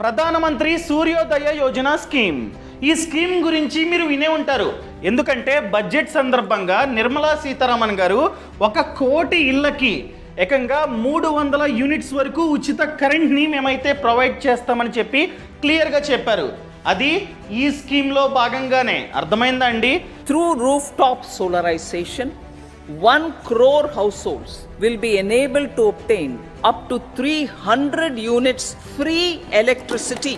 ప్రధానమంత్రి సూర్యోదయ యోజన స్కీమ్. ఈ స్కీమ్ గురించి మీరు వినే ఉంటారు. ఎందుకంటే బడ్జెట్ సందర్భంగా నిర్మలా సీతారామన్ గారు 1 కోటి ఇళ్ళకి ఏకంగా 300 యూనిట్స్ వరకు ఉచిత కరెంట్ని మేమైతే ప్రొవైడ్ చేస్తామని చెప్పి క్లియర్గా చెప్పారు. అది ఈ స్కీమ్లో భాగంగానే. అర్థమైందా అండి? Through rooftop solarization, 1 crore households will be enabled to obtain up to 300 units free electricity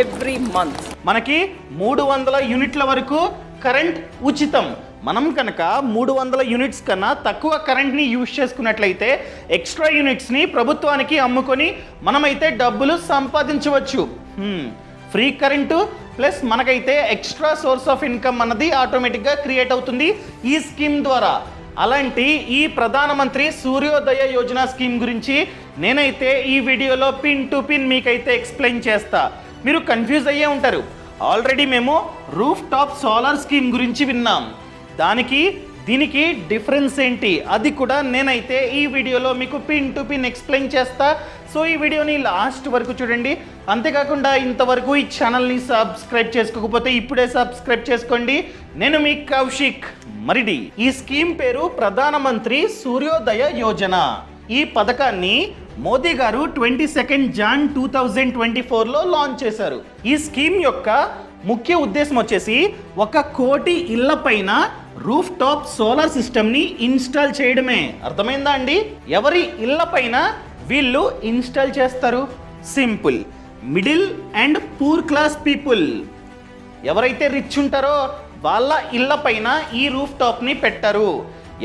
every month. మనకి 300 యూనిట్ల వరకు కరెంట్ ఉచితం. మనం కనుక 300 యూనిట్స్ కన్నా తక్కువ కరెంట్ని యూజ్ చేసుకున్నట్లయితే ఎక్స్ట్రా యూనిట్స్ని ప్రభుత్వానికి అమ్ముకొని మనమైతే డబ్బులు సంపాదించవచ్చు. ఫ్రీ కరెంటు ప్లస్ మనకైతే ఎక్స్ట్రా సోర్స్ ఆఫ్ ఇన్కమ్ అన్నది ఆటోమేటిక్గా క్రియేట్ అవుతుంది ఈ స్కీమ్ ద్వారా. అలాంటి ఈ ప్రధానమంత్రి సూర్యోదయ యోజన స్కీమ్ గురించి నేనైతే ఈ వీడియోలో పిన్ టు పిన్ మీకైతే ఎక్స్ప్లెయిన్ చేస్తా. మీరు కన్ఫ్యూజ్ అయ్యే ఉంటారు. ఆల్రెడీ మేము రూఫ్ టాప్ సోలార్ స్కీమ్ గురించి విన్నాం. దీనికి డిఫరెన్స్ ఏంటి అది కూడా నేనైతే ఈ వీడియోలో మీకు పిన్ టు పిన్ ఎక్స్ప్లెయిన్ చేస్తా. సో ఈ వీడియోని లాస్ట్ వరకు చూడండి. అంతేకాకుండా ఇంతవరకు ఈ ఛానల్ని సబ్స్క్రైబ్ చేసుకోకపోతే ఇప్పుడే సబ్స్క్రైబ్ చేసుకోండి. నేను మీ కౌశిక్ మరిడి. ఈ స్కీమ్ పేరు ప్రధానమంత్రి సూర్యోదయ యోజన. ఈ పథకాన్ని మోదీ గారు 22 జాన్ 2024లో లాంచ్ చేశారు. ఈ స్కీమ్ యొక్క ముఖ్య ఉద్దేశం వచ్చేసి 1 కోటి ఇళ్ల పైన రూఫ్ టాప్ సోలార్ సిస్టమ్ని ఇన్స్టాల్ చేయడమే. అర్థమైందా అండి? ఎవరి ఇళ్ల పైన వీళ్ళు ఇన్స్టాల్ చేస్తారు? Simple, middle and poor class people. ఎవరైతే రిచ్ ఉంటారో వాళ్ళ ఇళ్ల పైన ఈ రూఫ్ టాప్ని పెట్టారు.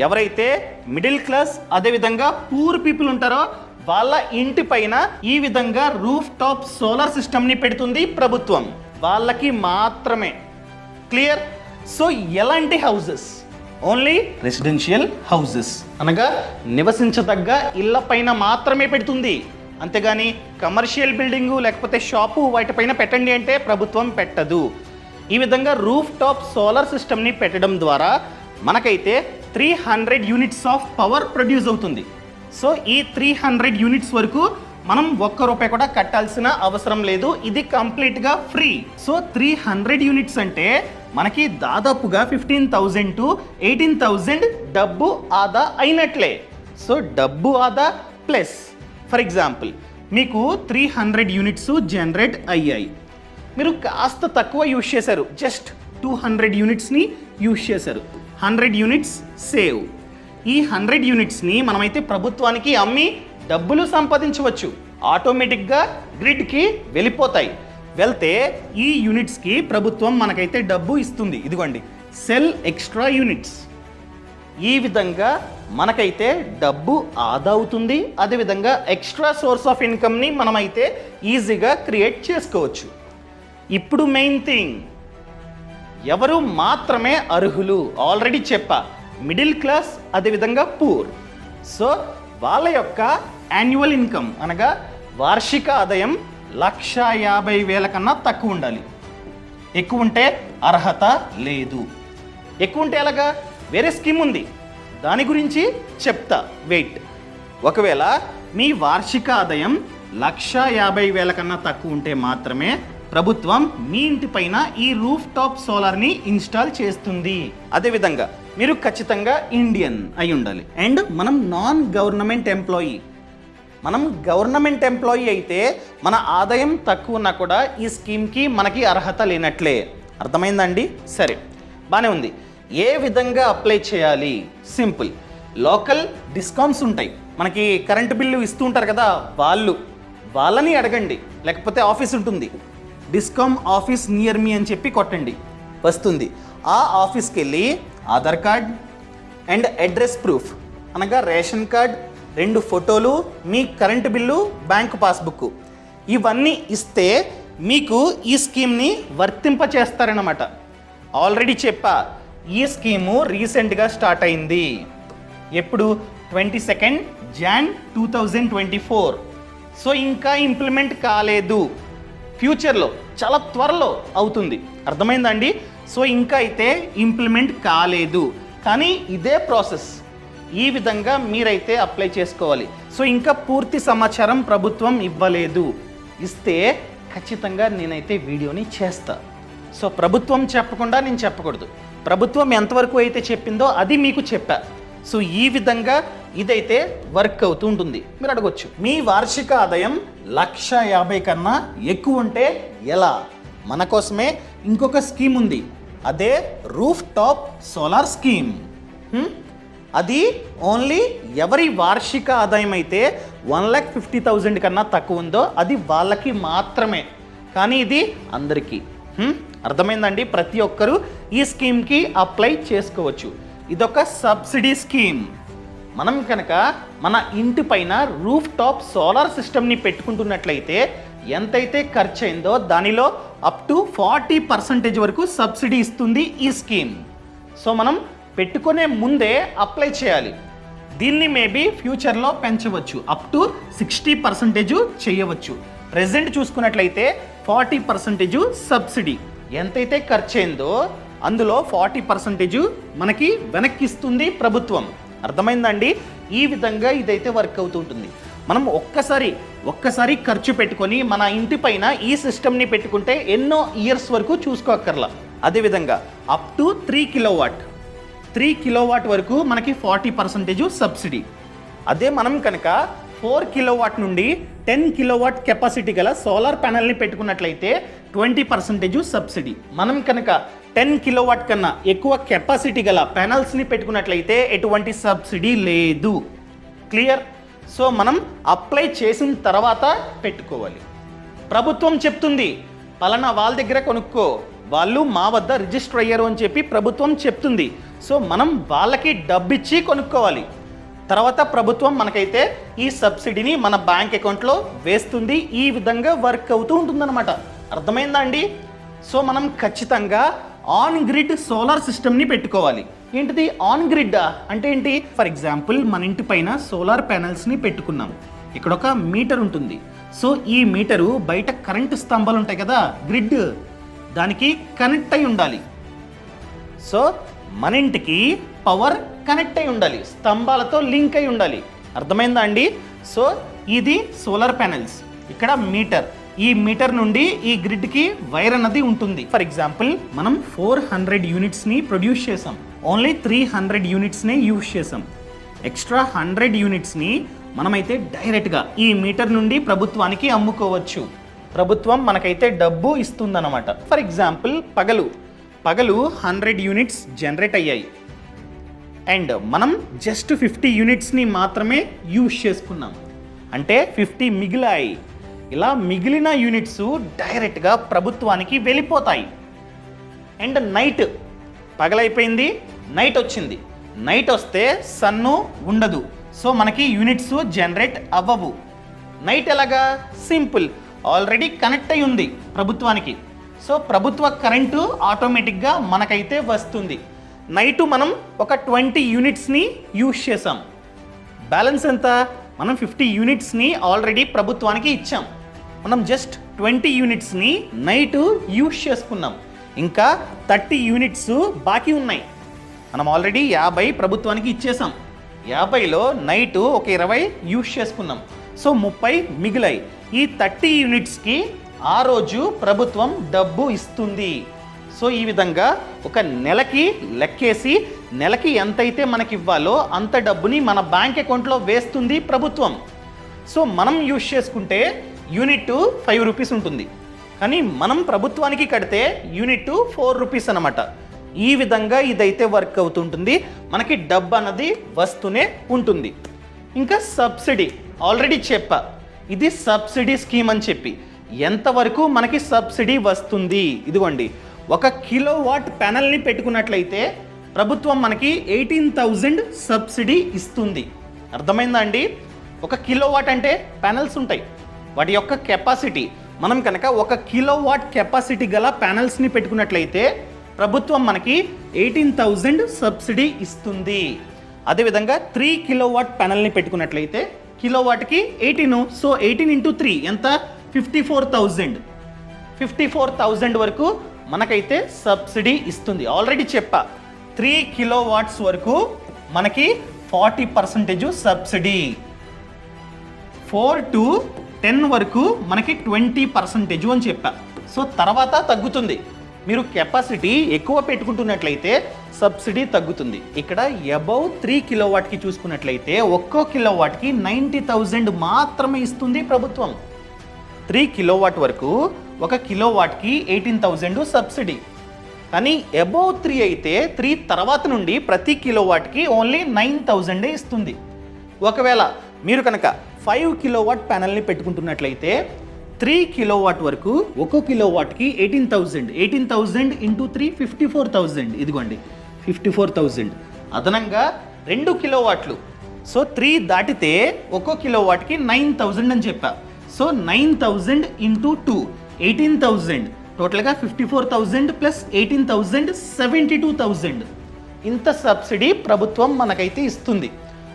ఎవరైతే మిడిల్ క్లాస్ అదేవిధంగా పూర్ పీపుల్ ఉంటారో వాళ్ళ ఇంటి పైన ఈ విధంగా రూఫ్ టాప్ సోలార్ సిస్టమ్ని పెడుతుంది ప్రభుత్వం. వాళ్ళకి మాత్రమే. క్లియర్? సో ఎలాంటి హౌసెస్? ఓన్లీ రెసిడెన్షియల్ హౌసెస్, అనగా నివసించదగ్గ ఇళ్ల పైన మాత్రమే పెడుతుంది. అంతేగాని కమర్షియల్ బిల్డింగు లేకపోతే షాపు వాటిపైన పెట్టండి అంటే ప్రభుత్వం పెట్టదు. ఈ విధంగా రూఫ్ టాప్ సోలార్ సిస్టమ్ని పెట్టడం ద్వారా మనకైతే 300 యూనిట్స్ ఆఫ్ పవర్ ప్రొడ్యూస్ అవుతుంది. సో ఈ 300 యూనిట్స్ వరకు మనం 1 రూపాయి కూడా కట్టాల్సిన అవసరం లేదు. ఇది కంప్లీట్గా ఫ్రీ. సో 300 యూనిట్స్ అంటే మనకి దాదాపుగా 15,000 to 18,000 డబ్బు ఆదా అయినట్లే. సో డబ్బు ఆదా ప్లస్ ఫర్ ఎగ్జాంపుల్ మీకు 300 యూనిట్స్ జనరేట్ అయ్యాయి. మీరు కాస్త తక్కువ యూజ్ చేశారు, జస్ట్ 200 యూనిట్స్ని యూజ్ చేశారు. 100 యూనిట్స్ సేవ్. ఈ 100 యూనిట్స్ని మనమైతే ప్రభుత్వానికి అమ్మి డబ్బులు సంపాదించవచ్చు. ఆటోమేటిక్గా గ్రిడ్కి వెళ్ళిపోతాయి. వెళ్తే ఈ యూనిట్స్కి ప్రభుత్వం మనకైతే డబ్బు ఇస్తుంది. ఇదిగోండి, సెల్ ఎక్స్ట్రా యూనిట్స్. ఈ విధంగా మనకైతే డబ్బు ఆదా అవుతుంది. అదేవిధంగా ఎక్స్ట్రా సోర్స్ ఆఫ్ ఇన్కమ్ని మనమైతే ఈజీగా క్రియేట్ చేసుకోవచ్చు. ఇప్పుడు మెయిన్ థింగ్, ఎవరు మాత్రమే అర్హులు? ఆల్రెడీ చెప్పా, మిడిల్ క్లాస్ అదేవిధంగా పూర్. సో వాళ్ళ యొక్క యాన్యువల్ ఇన్కమ్ అనగా వార్షిక ఆదాయం 1,50,000 కన్నా తక్కువ ఉండాలి. ఎక్కువ ఉంటే అర్హత లేదు. ఎక్కువ ఉంటే ఎలాగా? వేరే స్కీమ్ ఉంది, దాని గురించి చెప్తా, వెయిట్. ఒకవేళ మీ వార్షిక ఆదాయం 1,50,000 కన్నా తక్కువ ఉంటే మాత్రమే ప్రభుత్వం మీ ఇంటి పైన ఈ రూఫ్ టాప్ సోలార్ని ఇన్స్టాల్ చేస్తుంది. అదేవిధంగా మీరు ఖచ్చితంగా ఇండియన్ అయి ఉండాలి. అండ్ మనం నాన్ గవర్నమెంట్ ఎంప్లాయీ. మనం గవర్నమెంట్ ఎంప్లాయీ అయితే మన ఆదాయం తక్కువ ఉన్నా కూడా ఈ స్కీమ్కి మనకి అర్హత లేనట్లే. అర్థమైందండి? సరే, బాగానే ఉంది. ఏ విధంగా అప్లై చేయాలి? సింపుల్. లోకల్ డిస్కామ్స్ ఉంటాయి, మనకి కరెంటు బిల్లు ఇస్తూ ఉంటారు కదా, వాళ్ళని అడగండి. లేకపోతే ఆఫీస్ ఉంటుంది, డిస్కామ్ ఆఫీస్ నియర్ మీ అని చెప్పి కొట్టండి, వస్తుంది. ఆ ఆఫీస్కి వెళ్ళి Aadhaar card and address proof అనగా రేషన్ కార్డ్, 2 ఫోటోలు, మీ కరెంటు బిల్లు, బ్యాంకు పాస్బుక్, ఇవన్నీ ఇస్తే మీకు ఈ స్కీమ్ని వర్తింపచేస్తారన్నమాట. ఆల్రెడీ చెప్పా, ఈ స్కీము రీసెంట్గా స్టార్ట్ అయింది. ఎప్పుడు? 22 జాన్ 2024. సో ఇంకా ఇంప్లిమెంట్ కాలేదు. ఫ్యూచర్లో చాలా త్వరలో అవుతుంది. అర్థమైందండి? సో ఇంకా అయితే ఇంప్లిమెంట్ కాలేదు, కానీ ఇదే ప్రాసెస్. ఈ విధంగా మీరైతే అప్లై చేసుకోవాలి. సో ఇంకా పూర్తి సమాచారం ప్రభుత్వం ఇవ్వలేదు. ఇస్తే ఖచ్చితంగా నేనైతే వీడియోని చేస్తా. సో ప్రభుత్వం చెప్పకుండా నేను చెప్పకూడదు. ప్రభుత్వం ఎంతవరకు అయితే చెప్పిందో అది మీకు చెప్పా. సో ఈ విధంగా ఇదైతే వర్క్ అవుతూ ఉంటుంది. మీరు అడగొచ్చు, మీ వార్షిక ఆదాయం 1,50,000 కన్నా ఎక్కువ ఉంటే ఎలా? మన కోసమే ఇంకొక స్కీమ్ ఉంది, అదే రూఫ్ టాప్ సోలార్ స్కీమ్. అది ఓన్లీ ఎవరి వార్షిక ఆదాయం అయితే 1,50,000 కన్నా తక్కువ ఉందో అది వాళ్ళకి మాత్రమే. కానీ ఇది అందరికీ. అర్థమైందండి? ప్రతి ఒక్కరూ ఈ స్కీమ్కి అప్లై చేసుకోవచ్చు. ఇదొక సబ్సిడీ స్కీమ్. మనం కనుక మన ఇంటి పైన రూఫ్ టాప్ సోలార్ సిస్టమ్ని పెట్టుకుంటున్నట్లయితే ఎంతైతే ఖర్చు అయిందో దానిలో అప్ టు 40% వరకు సబ్సిడీ ఇస్తుంది ఈ స్కీమ్. సో మనం పెట్టుకునే ముందే అప్లై చేయాలి. దీన్ని మేబీ ఫ్యూచర్లో పెంచవచ్చు, అప్ టు 60% చేయవచ్చు. ప్రెజెంట్ చూసుకున్నట్లయితే 40% సబ్సిడీ. ఎంతైతే ఖర్చు అయిందో అందులో 40% మనకి వెనక్కిస్తుంది ప్రభుత్వం. అర్థమైందండి? ఈ విధంగా ఇదైతే వర్క్ అవుతుంటుంది. మనం ఒక్కసారి ఖర్చు పెట్టుకొని మన ఇంటి పైన ఈ సిస్టమ్ని పెట్టుకుంటే ఎన్నో ఇయర్స్ వరకు చూసుకోక్కర్లా. అదేవిధంగా అప్ టు 3 కిలోవాట్ వరకు మనకి 40% సబ్సిడీ. అదే మనం కనుక 4 కిలోవాట్ నుండి 10 కిలోవాట్ కెపాసిటీ గల సోలార్ ప్యానెల్ని పెట్టుకున్నట్లయితే 20% సబ్సిడీ. మనం కనుక 10 కిలోవాట్ కన్నా ఎక్కువ కెపాసిటీ గల ప్యానల్స్ని పెట్టుకున్నట్లయితే ఎటువంటి సబ్సిడీ లేదు. క్లియర్? సో మనం అప్లై చేసిన తర్వాత పెట్టుకోవాలి. ప్రభుత్వం చెప్తుంది పలానా వాళ్ళ దగ్గర కొనుక్కో, వాళ్ళు మా వద్ద రిజిస్టర్ అయ్యారు అని చెప్పి ప్రభుత్వం చెప్తుంది. సో మనం వాళ్ళకి డబ్బిచ్చి కొనుక్కోవాలి. తర్వాత ప్రభుత్వం మనకైతే ఈ సబ్సిడీని మన బ్యాంక్ అకౌంట్లో వేస్తుంది. ఈ విధంగా వర్క్ అవుతూ ఉంటుందన్నమాట. అర్థమైందా అండి? సో మనం ఖచ్చితంగా ఆన్ గ్రిడ్ సోలార్ సిస్టమ్ని పెట్టుకోవాలి. ఏంటిది ఆన్ గ్రిడ్ అంటే ఏంటి? ఫర్ ఎగ్జాంపుల్ మన ఇంటి పైన సోలార్ ప్యానెల్స్ని పెట్టుకున్నాం. ఇక్కడ ఒక మీటర్ ఉంటుంది. సో ఈ మీటరు బయట కరెంటు స్తంభాలు ఉంటాయి కదా, గ్రిడ్, దానికి కనెక్ట్ అయి ఉండాలి. సో మన ఇంటికి పవర్ కనెక్ట్ అయి ఉండాలి, స్తంభాలతో లింక్ అయి ఉండాలి. అర్థమైందా అండి? సో ఇది సోలార్ ప్యానెల్స్, ఇక్కడ మీటర్. ఈ మీటర్ నుండి ఈ గ్రిడ్కి వైర్ అన్నది ఉంటుంది. ఫర్ ఎగ్జాంపుల్ మనం 400 యూనిట్స్ని ప్రొడ్యూస్ చేసాం, ఓన్లీ 300 యూనిట్స్నే యూజ్ చేసాం. ఎక్స్ట్రా 100 యూనిట్స్ని మనమైతే డైరెక్ట్గా ఈ మీటర్ నుండి ప్రభుత్వానికి అమ్ముకోవచ్చు. ప్రభుత్వం మనకైతే డబ్బు ఇస్తుందన్నమాట. ఫర్ ఎగ్జాంపుల్ పగలు 100 యూనిట్స్ జనరేట్ అయ్యాయి అండ్ మనం జస్ట్ 50 యూనిట్స్ని మాత్రమే యూజ్ చేసుకున్నాం, అంటే 50 మిగిలాయి. ఇలా మిగిలిన యూనిట్స్ డైరెక్ట్గా ప్రభుత్వానికి వెళ్ళిపోతాయి. అండ్ నైట్ పగలైపోయింది, నైట్ వచ్చింది. నైట్ వస్తే సన్ను ఉండదు, సో మనకి యూనిట్స్ జనరేట్ అవ్వవు. నైట్ ఎలాగా? సింపుల్, ఆల్రెడీ కనెక్ట్ అయి ఉంది ప్రభుత్వానికి. సో ప్రభుత్వ కరెంటు ఆటోమేటిక్గా మనకైతే వస్తుంది. నైటు మనం ఒక 20 యూనిట్స్ని యూజ్ చేసాం. బ్యాలెన్స్ ఎంత? మనం 50 యూనిట్స్ని ఆల్రెడీ ప్రభుత్వానికి ఇచ్చాం. మనం జస్ట్ 20 యూనిట్స్ని నైటు యూజ్ చేసుకున్నాం. ఇంకా 30 యూనిట్స్ బాకీ ఉన్నాయి. మనం ఆల్రెడీ 50 ప్రభుత్వానికి ఇచ్చేసాం. 50లో నైటు ఒక 20 యూజ్ చేసుకున్నాం. సో 30 మిగిలాయి. ఈ 30 యూనిట్స్కి ఆ రోజు ప్రభుత్వం డబ్బు ఇస్తుంది. సో ఈ విధంగా ఒక నెలకి లెక్కేసి నెలకి ఎంతైతే మనకి ఇవ్వాలో అంత డబ్బుని మన బ్యాంక్ అకౌంట్లో వేస్తుంది ప్రభుత్వం. సో మనం యూజ్ చేసుకుంటే యూనిట్ 5 రూపీస్ ఉంటుంది, కానీ మనం ప్రభుత్వానికి కడితే యూనిట్ 4 రూపీస్ అనమాట. ఈ విధంగా ఇదైతే వర్క్ అవుతుంటుంది. మనకి డబ్బు అన్నది వస్తూనే ఉంటుంది. ఇంకా సబ్సిడీ ఆల్రెడీ చెప్పా, ఇది సబ్సిడీ స్కీమ్ అని చెప్పి. ఎంతవరకు మనకి సబ్సిడీ వస్తుంది? ఇదిగోండి, 1 కిలోవాట్ ప్యానెల్ని పెట్టుకున్నట్లయితే ప్రభుత్వం మనకి 18,000 సబ్సిడీ ఇస్తుంది. అర్థమైందా అండి? 1 కిలోవాట్ అంటే ప్యానెల్స్ ఉంటాయి, వాటి యొక్క కెపాసిటీ. మనం కనుక 1 కిలోవాట్ కెపాసిటీ గల ప్యానెల్స్ని పెట్టుకున్నట్లయితే ప్రభుత్వం మనకి 18,000 సబ్సిడీ ఇస్తుంది. అదేవిధంగా 3 కిలోవాట్ ప్యానెల్ని పెట్టుకున్నట్లయితే కిలోవాట్కి 18, సో 18 into 3 ఎంత? 54,000. 54,000 వరకు మనకైతే సబ్సిడీ ఇస్తుంది. ఆల్రెడీ చెప్పా, 3 కిలోవాట్స్ వరకు మనకి 40% సబ్సిడీ. 4 to 10 వరకు మనకి 20% అని చెప్పా. సో తర్వాత తగ్గుతుంది. మీరు కెపాసిటీ ఎక్కువ పెట్టుకుంటున్నట్లయితే సబ్సిడీ తగ్గుతుంది. ఇక్కడ అబౌవ్ 3 కిలోవాట్కి చూసుకున్నట్లయితే ఒక్కో కిలోవాట్కి 90,000 మాత్రమే ఇస్తుంది ప్రభుత్వం. 3 కిలోవాట్ వరకు ఒక కిలోవాట్కి 18,000 సబ్సిడీ. కానీ అబౌవ్ 3 అయితే 3 తర్వాత నుండి ప్రతి కిలోవాట్కి ఓన్లీ 9,000 ఇస్తుంది. ఒకవేళ మీరు కనుక 5 కిలోవాట్ ప్యానల్ని పెట్టుకుంటున్నట్లయితే 3 కిలోవాట్ వరకు ఒక్కో కిలోవాట్కి 18,000 ఇంటూ 3 54,000. ఇదిగోండి 54,000. అదనంగా 2 కిలోవాట్లు. సో 3 దాటితే ఒక్కో కిలోవాట్కి 9,000 అని చెప్పా. So 9,000 into 2 18,000. టోటల్గా 54,000 ప్లస్ 18,000 72,000. ఇంత సబ్సిడీ ప్రభుత్వం మనకైతే ఇస్తుంది.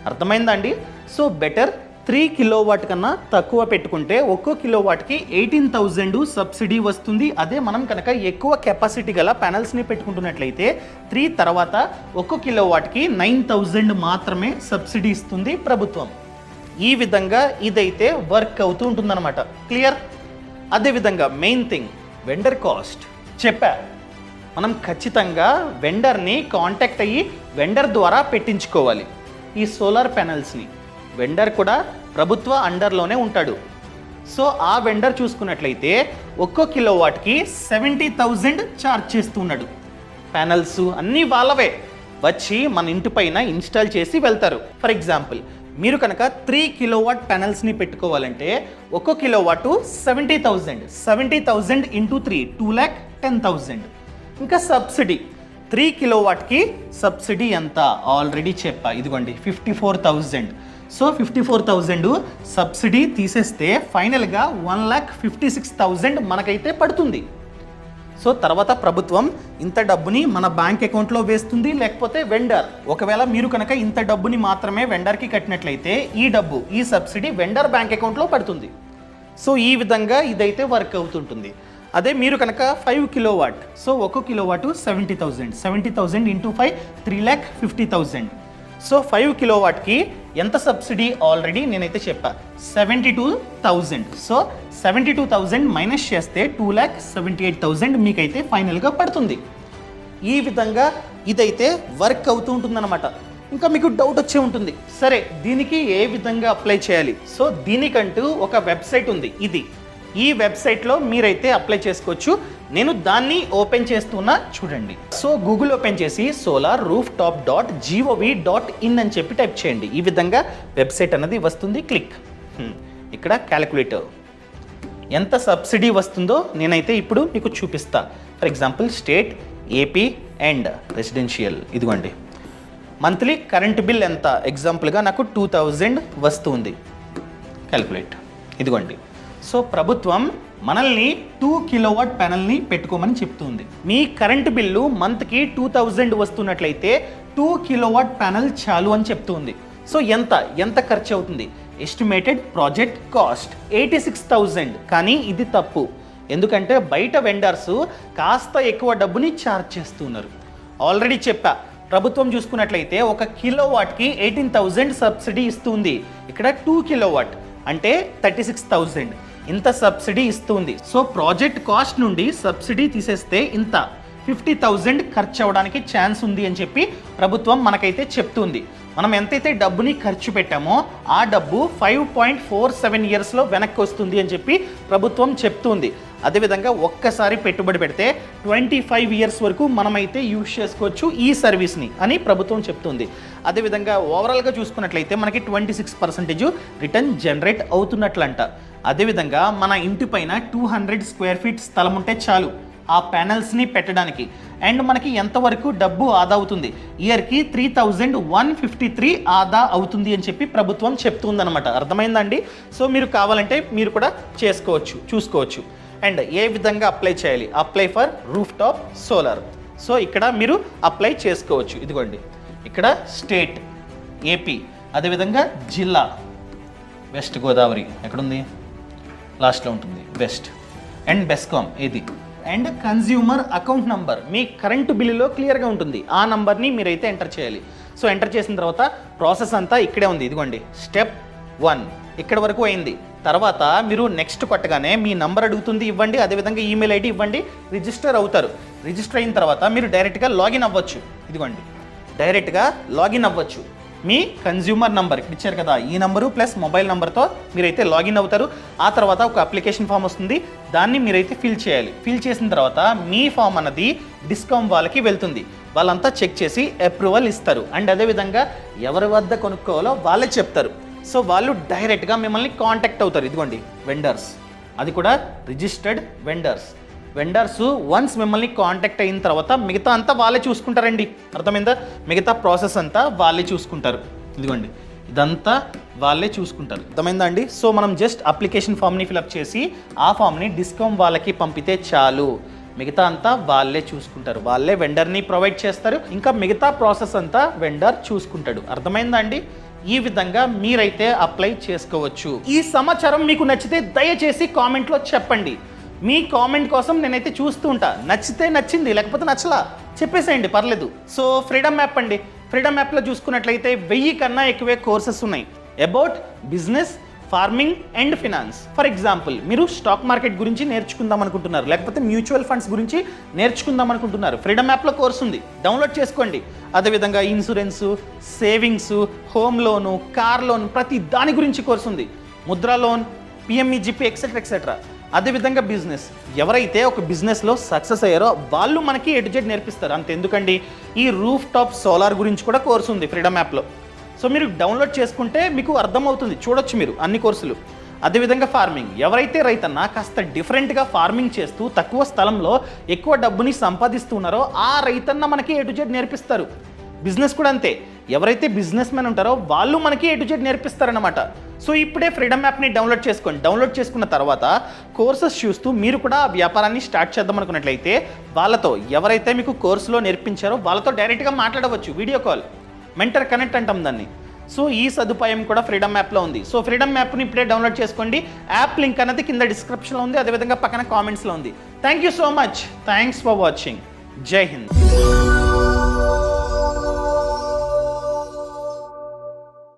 అర్థమైందా అండి? సో బెటర్ 3 కిలోవాట్ కన్నా తక్కువ పెట్టుకుంటే ఒక్కో కిలోవాట్కి 18,000 సబ్సిడీ వస్తుంది. అదే మనం కనుక ఎక్కువ కెపాసిటీ గల ప్యానల్స్ని పెట్టుకుంటున్నట్లయితే 3 తర్వాత ఒక్కో కిలోవాట్కి 9,000 మాత్రమే సబ్సిడీ ఇస్తుంది ప్రభుత్వం. ఈ విధంగా ఇదైతే వర్క్ అవుతూ ఉంటుందన్నమాట. క్లియర్? అదేవిధంగా మెయిన్ థింగ్ వెండర్ కాస్ట్ చెప్పా. మనం ఖచ్చితంగా వెండర్ని కాంటాక్ట్ అయ్యి వెండర్ ద్వారా పెట్టించుకోవాలి ఈ సోలార్ ప్యానల్స్ని. వెండర్ కూడా ప్రభుత్వ అండర్లోనే ఉంటాడు. సో ఆ వెండర్ చూసుకున్నట్లయితే ఒక్కో కిలోవాట్కి 70,000 ఛార్జ్ చేస్తున్నాడు. ప్యానల్స్ అన్నీ వాళ్ళవే వచ్చి మన ఇంటి పైన ఇన్స్టాల్ చేసి వెళ్తారు. ఫర్ ఎగ్జాంపుల్ మీరు కనుక 3 కిలోవాట్ ప్యానల్స్ని పెట్టుకోవాలంటే ఒక్కో కిలోవాట్ 70,000 ఇంటూ 3 2,10,000. ఇంకా సబ్సిడీ 3 కిలోవాట్కి సబ్సిడీ ఎంత ఆల్రెడీ చెప్పా. ఇదిగోండి 54,000. సో 54,000 సబ్సిడీ తీసేస్తే ఫైనల్గా 1,56,000 మనకైతే పడుతుంది. సో తర్వాత ప్రభుత్వం ఇంత డబ్బుని మన బ్యాంక్ అకౌంట్లో వేస్తుంది, లేకపోతే వెండర్. ఒకవేళ మీరు కనుక ఇంత డబ్బుని మాత్రమే వెండర్కి కట్టినట్లయితే ఈ సబ్సిడీ వెండర్ బ్యాంక్ అకౌంట్లో పడుతుంది. సో ఈ విధంగా ఇదైతే వర్క్ అవుతుంటుంది. అదే మీరు కనుక 5 కిలోవాట్, సో ఒక్కో కిలోవాట్ 70,000 ఇంటూ 5 3,50,000. సో 5 కిలోవాట్కి ఎంత సబ్సిడీ ఆల్రెడీ నేనైతే చెప్పా 72,000. సో 72,000 మైనస్ చేస్తే 2,78,000 మీకైతే ఫైనల్గా పడుతుంది. ఈ విధంగా ఇదైతే వర్క్ అవుతూ ఉంటుందన్నమాట. ఇంకా మీకు డౌట్ వచ్చే ఉంటుంది, సరే దీనికి ఏ విధంగా అప్లై చేయాలి? సో దీనికంటూ ఒక వెబ్సైట్ ఉంది. ఈ వెబ్సైట్లో మీరైతే అప్లై చేసుకోవచ్చు. నేను దాన్ని ఓపెన్ చేస్తున్నా చూడండి. సో గూగుల్ ఓపెన్ చేసి solarrooftop.gov.in అని చెప్పి టైప్ చేయండి. ఈ విధంగా వెబ్సైట్ అనేది వస్తుంది. క్లిక్. ఇక్కడ క్యాలిక్యులేటర్ ఎంత సబ్సిడీ వస్తుందో నేనైతే ఇప్పుడు మీకు చూపిస్తా. For example state AP and residential. ఇదిగోండి మంత్లీ కరెంట్ బిల్ ఎంత, ఎగ్జాంపుల్గా నాకు 2,000 వస్తుంది. క్యాలిక్యులేట్. ఇదిగోండి. సో ప్రభుత్వం మనల్ని 2 కిలోవాట్ ప్యానల్ని పెట్టుకోమని చెప్తుంది. మీ కరెంట్ బిల్లు మంత్కి 2,000 వస్తున్నట్లయితే 2 కిలోవాట్ ప్యానల్ చాలు అని చెప్తుంది. సో ఎంత ఖర్చు అవుతుంది? Estimated project cost 86,000. కానీ ఇది తప్పు. ఎందుకంటే బయట వెండర్స్ కాస్త ఎక్కువ డబ్బుని ఛార్జ్ చేస్తున్నారు. ఆల్రెడీ చెప్పా, ప్రభుత్వం చూసుకున్నట్లయితే ఒక కిలోవాట్కి 18,000 సబ్సిడీ ఇస్తుంది. ఇక్కడ 2 కిలోవాట్ అంటే 36,000 ఇంత సబ్సిడీ ఇస్తుంది. సో ప్రాజెక్ట్ కాస్ట్ నుండి సబ్సిడీ తీసేస్తే ఇంత 50,000 ఖర్చు అవ్వడానికి ఛాన్స్ ఉంది అని చెప్పి ప్రభుత్వం మనకైతే చెప్తుంది. మనం ఎంతైతే డబ్బుని ఖర్చు పెట్టామో ఆ డబ్బు 5.47 ఇయర్స్లో వెనక్కి వస్తుంది అని చెప్పి ప్రభుత్వం చెప్తుంది. అదేవిధంగా ఒక్కసారి పెట్టుబడి పెడితే 25 ఇయర్స్ వరకు మనమైతే యూజ్ చేసుకోవచ్చు ఈ సర్వీస్ని అని ప్రభుత్వం చెప్తుంది. అదేవిధంగా ఓవరాల్గా చూసుకున్నట్లయితే మనకి 26% రిటర్న్ జనరేట్ అవుతున్నట్లంట. అదేవిధంగా మన ఇంటి పైన 200 స్క్వేర్ ఫీట్ స్థలం ఉంటే చాలు ఆ ప్యానల్స్ని పెట్టడానికి. అండ్ మనకి ఎంతవరకు డబ్బు ఆదా అవుతుంది? ఇయర్కి 3,153 ఆదా అవుతుంది అని చెప్పి ప్రభుత్వం చెప్తుందన్నమాట. అర్థమైందండి? సో మీరు కావాలంటే మీరు కూడా చూసుకోవచ్చు. అండ్ ఏ విధంగా అప్లై చేయాలి? Apply for roof top solar. So ఇక్కడ మీరు అప్లై చేసుకోవచ్చు. ఇదిగోండి ఇక్కడ స్టేట్ ఏపీ, అదేవిధంగా జిల్లా వెస్ట్ గోదావరి ఎక్కడుంది? లాస్ట్లో ఉంటుంది వెస్ట్. అండ్ బెస్కామ్ ఇది. And consumer account number me current బిల్లులో క్లియర్గా ఉంటుంది. ఆ నంబర్ని మీరైతే ఎంటర్ చేయాలి. సో ఎంటర్ చేసిన తర్వాత ప్రాసెస్ అంతా ఇక్కడే ఉంది. ఇదిగోండి స్టెప్ 1 ఇక్కడ వరకు అయింది. తర్వాత మీరు నెక్స్ట్ కొట్టగానే మీ నంబర్ అడుగుతుంది, ఇవ్వండి, అదేవిధంగా ఈమెయిల్ ఐడి ఇవ్వండి, రిజిస్టర్ అవుతారు. రిజిస్టర్ అయిన తర్వాత మీరు డైరెక్ట్గా లాగిన్ అవ్వచ్చు. ఇదిగోండి, డైరెక్ట్గా లాగిన్ అవ్వచ్చు. మీ కన్జ్యూమర్ నంబర్ ఇక్కడ ఇచ్చారు కదా, ఈ నంబరు ప్లస్ మొబైల్ నెంబర్తో మీరైతే లాగిన్ అవుతారు. ఆ తర్వాత ఒక అప్లికేషన్ ఫామ్ వస్తుంది, దాన్ని మీరైతే ఫిల్ చేయాలి. ఫిల్ చేసిన తర్వాత మీ ఫామ్ అన్నది డిస్కౌమ్ వాళ్ళకి వెళ్తుంది. వాళ్ళంతా చెక్ చేసి అప్రూవల్ ఇస్తారు. అండ్ అదేవిధంగా ఎవరి వద్ద కొనుక్కోవాలో వాళ్ళే చెప్తారు. సో వాళ్ళు డైరెక్ట్గా మిమ్మల్ని కాంటాక్ట్ అవుతారు. ఇదిగోండి వెండర్స్, అది కూడా రిజిస్టర్డ్ వెండర్స్. వెండర్స్ వన్స్ మిమ్మల్ని కాంటాక్ట్ అయిన తర్వాత మిగతా అంతా వాళ్ళే చూసుకుంటారండి. అర్థమైందా? మిగతా ప్రాసెస్ అంతా వాళ్ళే చూసుకుంటారు. ఇదిగోండి, ఇదంతా వాళ్ళే చూసుకుంటారు. అర్థమైందా అండి? సో మనం జస్ట్ అప్లికేషన్ ఫామ్ని ఫిలప్ చేసి ఆ ఫామ్ని డిస్కౌమ్ వాళ్ళకి పంపితే చాలు. మిగతా అంతా వాళ్ళే చూసుకుంటారు. వాళ్ళే వెండర్ని ప్రొవైడ్ చేస్తారు. ఇంకా మిగతా ప్రాసెస్ అంతా వెండర్ చూసుకుంటాడు. అర్థమైందా అండి? ఈ విధంగా మీరైతే అప్లై చేసుకోవచ్చు. ఈ సమాచారం మీకు నచ్చితే దయచేసి కామెంట్లో చెప్పండి. మీ కామెంట్ కోసం నేనైతే చూస్తూ ఉంటా. నచ్చితే నచ్చింది, లేకపోతే నచ్చలా చెప్పేసేయండి, పర్లేదు. సో ఫ్రీడమ్ యాప్ అండి. ఫ్రీడమ్ యాప్లో చూసుకున్నట్లయితే 1000 కన్నా ఎక్కువే కోర్సెస్ ఉన్నాయి about business, farming and finance. For example, మీరు స్టాక్ మార్కెట్ గురించి నేర్చుకుందాం అనుకుంటున్నారు, లేకపోతే మ్యూచువల్ ఫండ్స్ గురించి నేర్చుకుందాం అనుకుంటున్నారు, ఫ్రీడమ్ యాప్లో కోర్స్ ఉంది, డౌన్లోడ్ చేసుకోండి. అదేవిధంగా ఇన్సూరెన్స్, సేవింగ్స్, హోమ్ లోను, కార్ లోన్, ప్రతి దాని గురించి కోర్స్ ఉంది. Mudra loan, PMEGP etcetera etcetera. అదేవిధంగా బిజినెస్, ఎవరైతే ఒక బిజినెస్లో సక్సెస్ అయ్యారో వాళ్ళు మనకి A to Z నేర్పిస్తారు. అంతెందుకండి, ఈ రూఫ్ టాప్ సోలార్ గురించి కూడా కోర్సు ఉంది ఫ్రీడమ్ యాప్లో. సో మీరు డౌన్లోడ్ చేసుకుంటే మీకు అర్థమవుతుంది, చూడొచ్చు మీరు అన్ని కోర్సులు. అదేవిధంగా ఫార్మింగ్, ఎవరైతే రైతన్నా కాస్త డిఫరెంట్గా ఫార్మింగ్ చేస్తూ తక్కువ స్థలంలో ఎక్కువ డబ్బుని సంపాదిస్తున్నారో ఆ రైతన్న మనకి A to Z నేర్పిస్తారు. బిజినెస్ కూడా అంతే, ఎవరైతే బిజినెస్ మెన్ ఉంటారో వాళ్ళు మనకి A to Z నేర్పిస్తారనమాట. సో ఇప్పుడే ఫ్రీడమ్ యాప్ని డౌన్లోడ్ చేసుకోండి. డౌన్లోడ్ చేసుకున్న తర్వాత కోర్సెస్ చూస్తూ మీరు కూడా ఆ వ్యాపారాన్ని స్టార్ట్ చేద్దాం అనుకున్నట్లయితే వాళ్ళతో, ఎవరైతే మీకు కోర్సులో నేర్పించారో వాళ్ళతో డైరెక్ట్గా మాట్లాడవచ్చు. వీడియో కాల్, మెంటర్ కనెక్ట్ అంటాం దాన్ని. సో ఈ సదుపాయం కూడా ఫ్రీడమ్ యాప్లో ఉంది. సో ఫ్రీడమ్ యాప్ని ఇప్పుడే డౌన్లోడ్ చేసుకోండి. యాప్ లింక్ అనేది కింద డిస్క్రిప్షన్లో ఉంది, అదేవిధంగా పక్కన కామెంట్స్లో ఉంది. Thank you so much. Thanks for watching. జై హింద్.